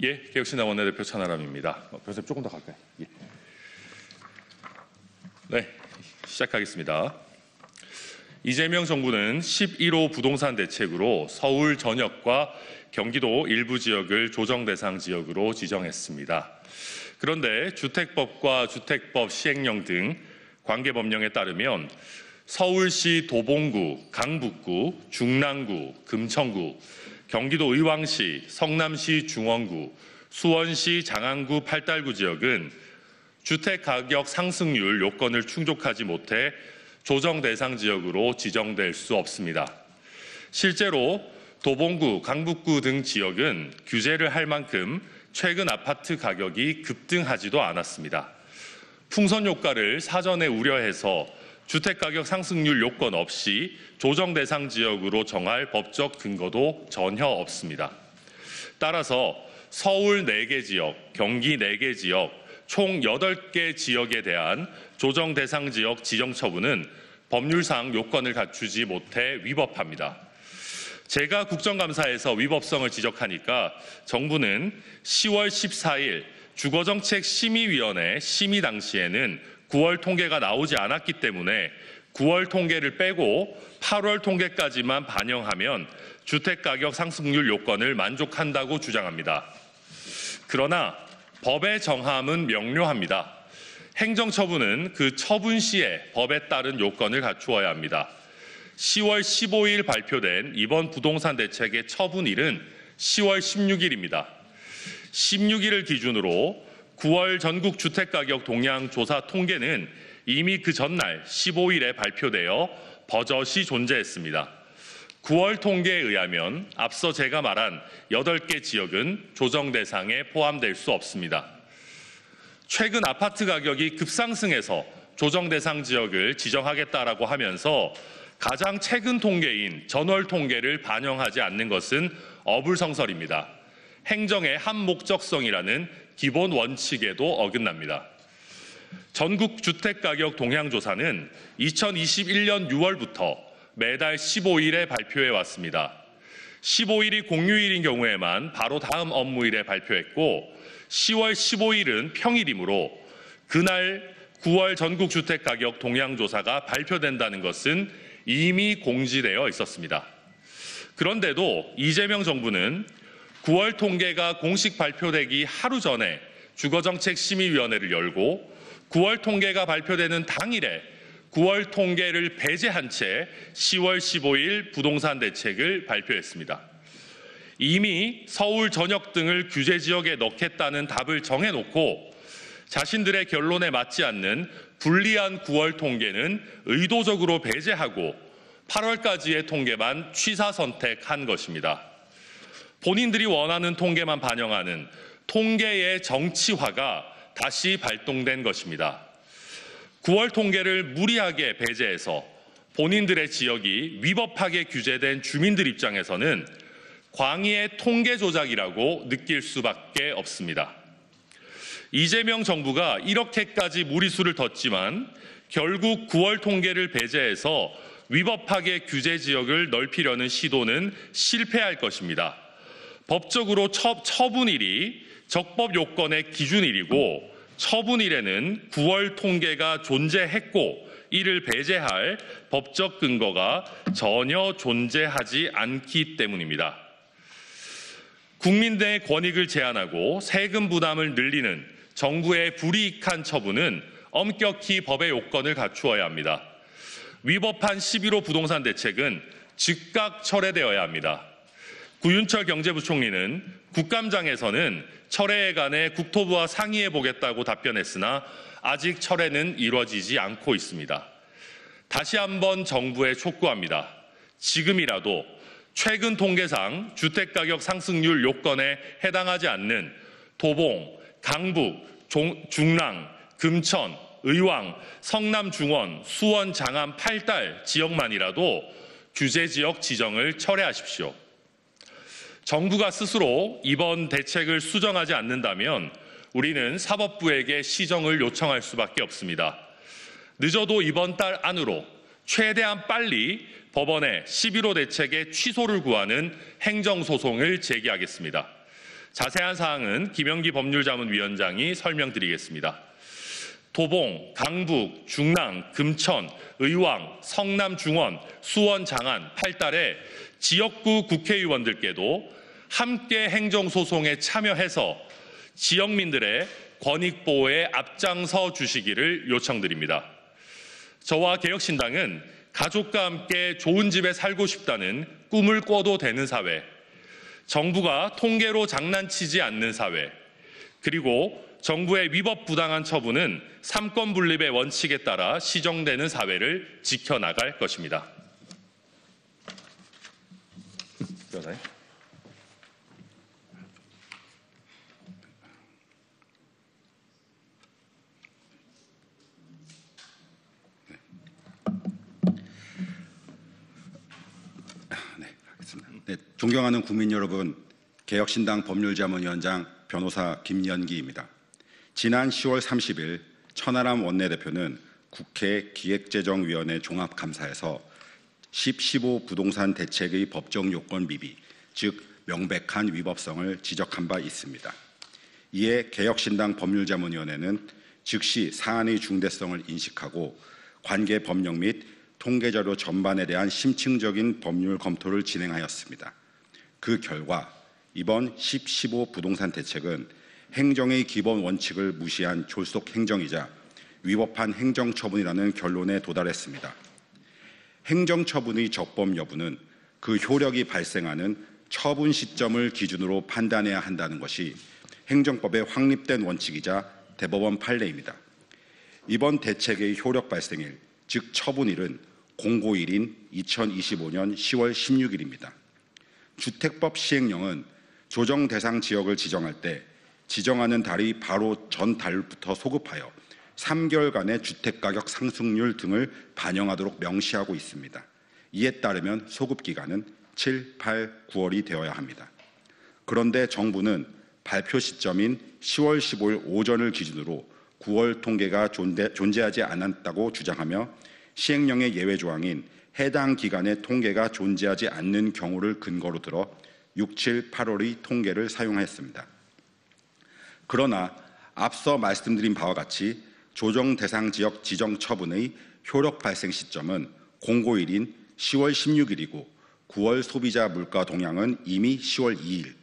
예, 개혁신당 원내대표 천하람입니다. 변호사님 조금 더 가까이. 예. 네, 시작하겠습니다. 이재명 정부는 11호 부동산 대책으로 서울 전역과 경기도 일부 지역을 조정 대상 지역으로 지정했습니다. 그런데 주택법과 주택법 시행령 등 관계 법령에 따르면 서울시 도봉구, 강북구, 중랑구, 금천구, 경기도 의왕시, 성남시 중원구, 수원시 장안구, 팔달구 지역은 주택가격 상승률 요건을 충족하지 못해 조정 대상 지역으로 지정될 수 없습니다. 실제로 도봉구, 강북구 등 지역은 규제를 할 만큼 최근 아파트 가격이 급등하지도 않았습니다. 풍선 효과를 사전에 우려해서 주택가격 상승률 요건 없이 조정 대상 지역으로 정할 법적 근거도 전혀 없습니다. 따라서 서울 4개 지역, 경기 4개 지역, 총 8개 지역에 대한 조정 대상 지역 지정 처분은 법률상 요건을 갖추지 못해 위법합니다. 제가 국정감사에서 위법성을 지적하니까 정부는 10월 14일 주거정책심의위원회 심의 당시에는 9월 통계가 나오지 않았기 때문에 9월 통계를 빼고 8월 통계까지만 반영하면 주택가격 상승률 요건을 만족한다고 주장합니다. 그러나 법의 정함은 명료합니다. 행정처분은 그 처분 시에 법에 따른 요건을 갖추어야 합니다. 10월 15일 발표된 이번 부동산 대책의 처분일은 10월 16일입니다. 16일을 기준으로 9월 전국 주택가격 동향 조사 통계는 이미 그 전날 15일에 발표되어 버젓이 존재했습니다. 9월 통계에 의하면 앞서 제가 말한 8개 지역은 조정 대상에 포함될 수 없습니다. 최근 아파트 가격이 급상승해서 조정 대상 지역을 지정하겠다라고 하면서 가장 최근 통계인 전월 통계를 반영하지 않는 것은 어불성설입니다. 행정의 한목적성이라는 기본 원칙에도 어긋납니다. 전국 주택가격 동향조사는 2021년 6월부터 매달 15일에 발표해 왔습니다. 15일이 공휴일인 경우에만 바로 다음 업무일에 발표했고 10월 15일은 평일이므로 그날 9월 전국 주택가격 동향조사가 발표된다는 것은 이미 공지되어 있었습니다. 그런데도 이재명 정부는 9월 통계가 공식 발표되기 하루 전에 주거정책심의위원회를 열고 9월 통계가 발표되는 당일에 9월 통계를 배제한 채 10월 15일 부동산 대책을 발표했습니다. 이미 서울 전역 등을 규제 지역에 넣겠다는 답을 정해놓고 자신들의 결론에 맞지 않는 불리한 9월 통계는 의도적으로 배제하고 8월까지의 통계만 취사 선택한 것입니다. 본인들이 원하는 통계만 반영하는 통계의 정치화가 다시 발동된 것입니다. 9월 통계를 무리하게 배제해서 본인들의 지역이 위법하게 규제된 주민들 입장에서는 광의의 통계 조작이라고 느낄 수밖에 없습니다. 이재명 정부가 이렇게까지 무리수를 뒀지만 결국 9월 통계를 배제해서 위법하게 규제 지역을 넓히려는 시도는 실패할 것입니다. 법적으로 처분일이 적법 요건의 기준일이고 처분일에는 9월 통계가 존재했고 이를 배제할 법적 근거가 전혀 존재하지 않기 때문입니다. 국민들의 권익을 제한하고 세금 부담을 늘리는 정부의 불이익한 처분은 엄격히 법의 요건을 갖추어야 합니다. 위법한 11호 부동산 대책은 즉각 철회되어야 합니다. 구윤철 경제부총리는 국감장에서는 철회에 관해 국토부와 상의해 보겠다고 답변했으나 아직 철회는 이루어지지 않고 있습니다. 다시 한번 정부에 촉구합니다. 지금이라도 최근 통계상 주택가격 상승률 요건에 해당하지 않는 도봉, 강북, 중랑, 금천, 의왕, 성남 중원, 수원, 장안, 팔달 지역만이라도 규제 지역 지정을 철회하십시오. 정부가 스스로 이번 대책을 수정하지 않는다면 우리는 사법부에게 시정을 요청할 수밖에 없습니다. 늦어도 이번 달 안으로 최대한 빨리 법원에 11호 대책의 취소를 구하는 행정소송을 제기하겠습니다. 자세한 사항은 김영기 법률자문위원장이 설명드리겠습니다. 도봉, 강북, 중랑, 금천, 의왕, 성남 중원, 수원 장안, 팔달의 지역구 국회의원들께도 함께 행정소송에 참여해서 지역민들의 권익보호에 앞장서 주시기를 요청드립니다. 저와 개혁신당은 가족과 함께 좋은 집에 살고 싶다는 꿈을 꿔도 되는 사회, 정부가 통계로 장난치지 않는 사회, 그리고 정부의 위법 부당한 처분은 삼권 분립의 원칙에 따라 시정되는 사회를 지켜나갈 것입니다. 네, 존경하는 국민 여러분, 개혁신당 법률자문위원장 변호사 김연기입니다. 지난 10월 30일 천하람 원내대표는 국회 기획재정위원회 종합감사에서 10.15 부동산 대책의 법정 요건 미비, 즉 명백한 위법성을 지적한 바 있습니다. 이에 개혁신당 법률자문위원회는 즉시 사안의 중대성을 인식하고 관계 법령 및 통계자료 전반에 대한 심층적인 법률 검토를 진행하였습니다. 그 결과 이번 10.15 부동산 대책은 행정의 기본 원칙을 무시한 졸속 행정이자 위법한 행정처분이라는 결론에 도달했습니다. 행정처분의 적법 여부는 그 효력이 발생하는 처분 시점을 기준으로 판단해야 한다는 것이 행정법의 확립된 원칙이자 대법원 판례입니다. 이번 대책의 효력 발생일, 즉 처분일은 공고일인 2025년 10월 16일입니다. 주택법 시행령은 조정 대상 지역을 지정할 때 지정하는 달이 바로 전 달부터 소급하여 3개월간의 주택가격 상승률 등을 반영하도록 명시하고 있습니다. 이에 따르면 소급기간은 7, 8, 9월이 되어야 합니다. 그런데 정부는 발표 시점인 10월 15일 오전을 기준으로 9월 통계가 존재하지 않았다고 주장하며 시행령의 예외 조항인 해당 기간의 통계가 존재하지 않는 경우를 근거로 들어 6, 7, 8월의 통계를 사용하였습니다. 그러나 앞서 말씀드린 바와 같이 조정 대상 지역 지정 처분의 효력 발생 시점은 공고일인 10월 16일이고 9월 소비자 물가 동향은 이미 10월 2일,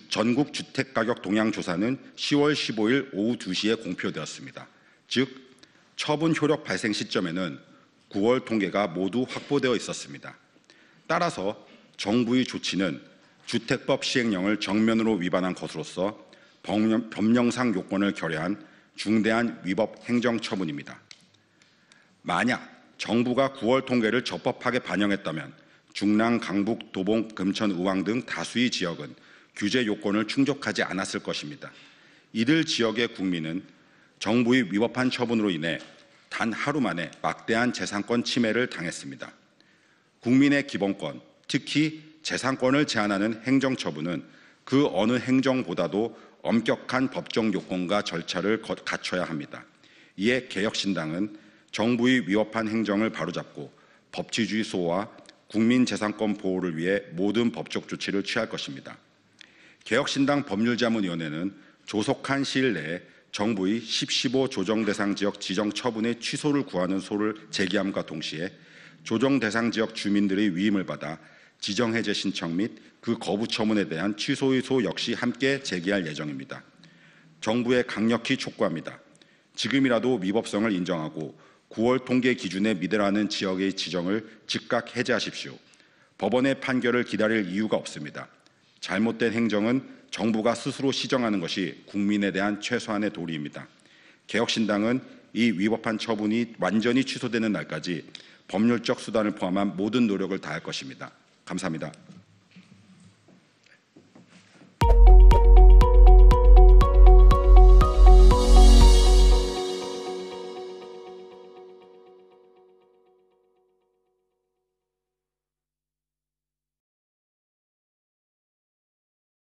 전국 주택가격 동향 조사는 10월 15일 오후 2시에 공표되었습니다. 즉, 처분 효력 발생 시점에는 9월 통계가 모두 확보되어 있었습니다. 따라서 정부의 조치는 주택법 시행령을 정면으로 위반한 것으로서 법령상 요건을 결여한 중대한 위법 행정처분입니다. 만약 정부가 9월 통계를 적법하게 반영했다면 중랑, 강북, 도봉, 금천, 의왕 등 다수의 지역은 규제 요건을 충족하지 않았을 것입니다. 이들 지역의 국민은 정부의 위법한 처분으로 인해 단 하루 만에 막대한 재산권 침해를 당했습니다. 국민의 기본권, 특히 재산권을 제한하는 행정처분은 그 어느 행정보다도 엄격한 법정 요건과 절차를 갖춰야 합니다. 이에 개혁신당은 정부의 위법한 행정을 바로잡고 법치주의 수호와 국민 재산권 보호를 위해 모든 법적 조치를 취할 것입니다. 개혁신당 법률자문위원회는 조속한 시일 내에 정부의 10.15 조정 대상 지역 지정 처분의 취소를 구하는 소를 제기함과 동시에 조정 대상 지역 주민들의 위임을 받아 지정 해제 신청 및 그 거부 처분에 대한 취소의 소 역시 함께 제기할 예정입니다. 정부에 강력히 촉구합니다. 지금이라도 위법성을 인정하고 9월 통계 기준에 미달하는 지역의 지정을 즉각 해제하십시오. 법원의 판결을 기다릴 이유가 없습니다. 잘못된 행정은 정부가 스스로 시정하는 것이 국민에 대한 최소한의 도리입니다. 개혁신당은 이 위법한 처분이 완전히 취소되는 날까지 법률적 수단을 포함한 모든 노력을 다할 것입니다. 감사합니다.